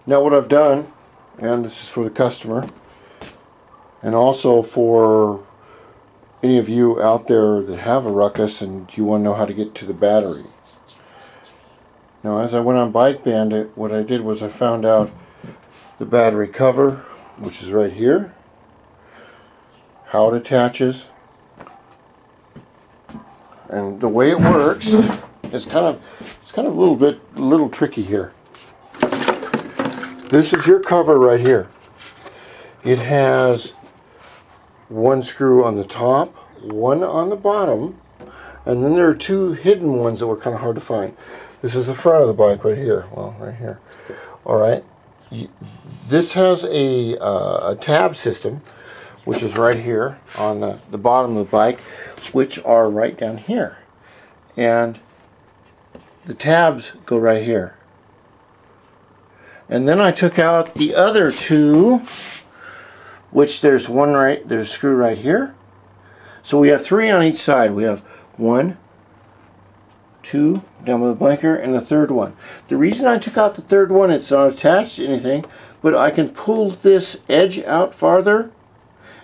Now what I've done, and this is for the customer, and also for any of you out there that have a Ruckus and you want to know how to get to the battery. Now as I went on Bike Bandit, what I did was I found out the battery cover, which is right here, how it attaches, and the way it works is kind of a little tricky here. This is your cover right here. It has one screw on the top, one on the bottom, and then there are two hidden ones that were kind of hard to find. This is the front of the bike right here. Well, right here. Alright. This has a tab system, which is right here on the bottom of the bike, which are right down here. And the tabs go right here. And then I took out the other two, which there's a screw right here. So we have three on each side. We have one, two, down with the blinker, and the third one. The reason I took out the third one, it's not attached to anything, but I can pull this edge out farther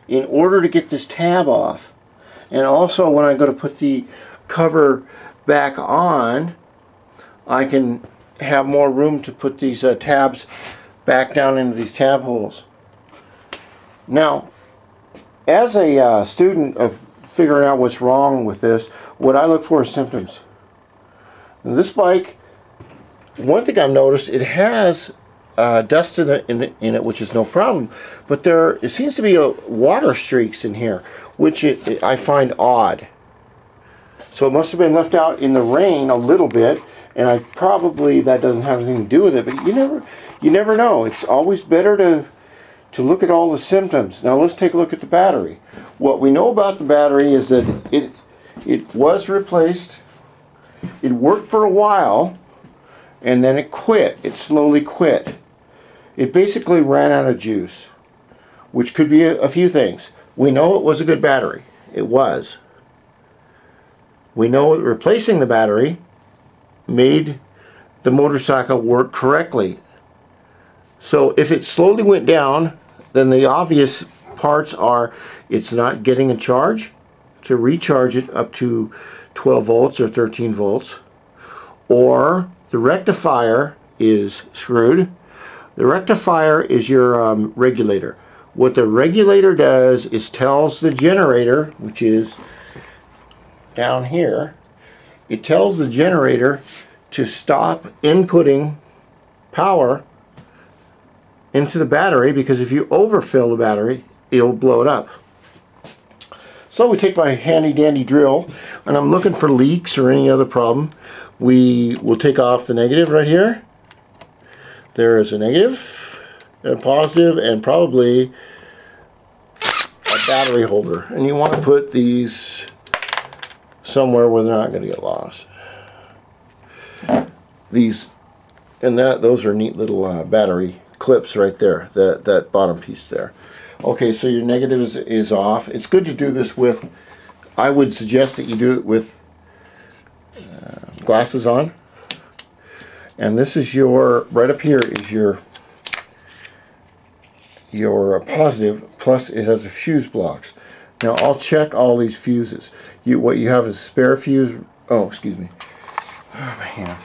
in order to get this tab off. And also when I go to put the cover back on, I can have more room to put these tabs back down into these tab holes. Now, as a student of figuring out what's wrong with this, what I look for is symptoms. Now, this bike, one thing I've noticed, it has dust in it, which is no problem, but it seems to be water streaks in here, which I find odd. So it must have been left out in the rain a little bit, and probably that doesn't have anything to do with it, but you never know. It's always better to look at all the symptoms. Now let's take a look at the battery. What we know about the battery is that it was replaced, it worked for a while, and then it quit. It slowly quit. It basically ran out of juice, which could be a few things. We know it was a good battery. It was. We know that replacing the battery made the motorcycle work correctly. So if it slowly went down, then the obvious parts are it's not getting a charge to recharge it up to 12 volts or 13 volts, or the rectifier is screwed. The rectifier is your regulator. What the regulator does is tells the generator, which is down here, it tells the generator to stop inputting power into the battery, because if you overfill the battery, it'll blow it up. So we take my handy dandy drill, and I'm looking for leaks or any other problem. We will take off the negative right here. There is a negative, a positive, and probably a battery holder. And you want to put these somewhere where they're not going to get lost. Those are neat little battery clips right there, that bottom piece there. Okay, so your negative is off. It's good to do this with, I would suggest that you do it with glasses on. And this is right up here is your positive, plus it has a fuse blocks. Now I'll check all these fuses. What you have is a spare fuse. Oh, excuse me. Oh, my hand.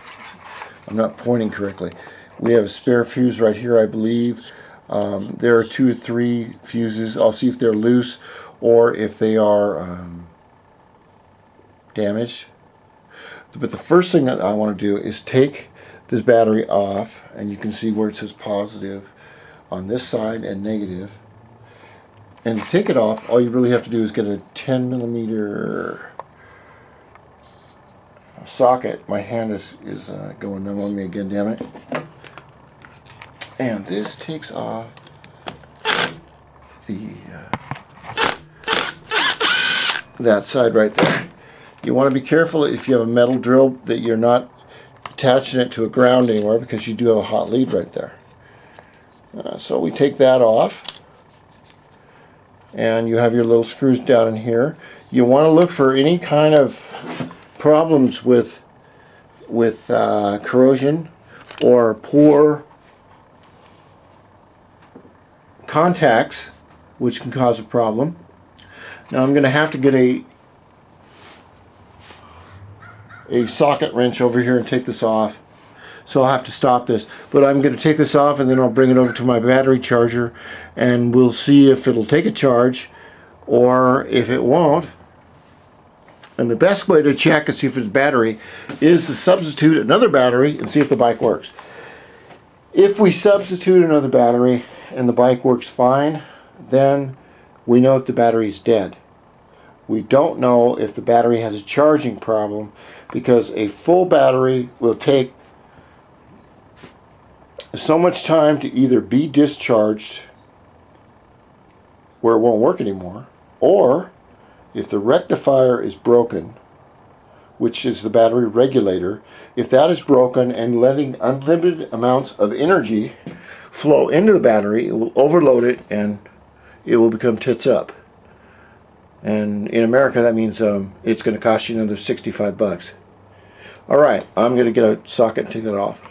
I'm not pointing correctly. We have a spare fuse right here, I believe. There are 2 or 3 fuses. I'll see if they're loose or if they are damaged. But the first thing that I want to do is take this battery off, and you can see where it says positive on this side and negative. And to take it off, all you really have to do is get a 10mm socket. My hand is going numb on me again, damn it. And this takes off that side right there. You want to be careful if you have a metal drill that you're not attaching it to a ground anywhere, because you do have a hot lead right there. So we take that off, and you have your little screws down in here. You want to look for any kind of problems with corrosion or poor contacts, which can cause a problem. Now I'm going to have to get a socket wrench over here and take this off. So I'll have to stop this. But I'm going to take this off and then I'll bring it over to my battery charger and we'll see if it'll take a charge or if it won't. And the best way to check and see if it's battery is to substitute another battery and see if the bike works. If we substitute another battery and the bike works fine, then we know that the battery is dead. We don't know if the battery has a charging problem because a full battery will take so much time to either be discharged where it won't work anymore, or if the rectifier is broken, which is the battery regulator, if that is broken and letting unlimited amounts of energy flow into the battery, it will overload it and it will become tits up. And in America that means it's going to cost you another 65 bucks. Alright, I'm going to get a socket and take that off.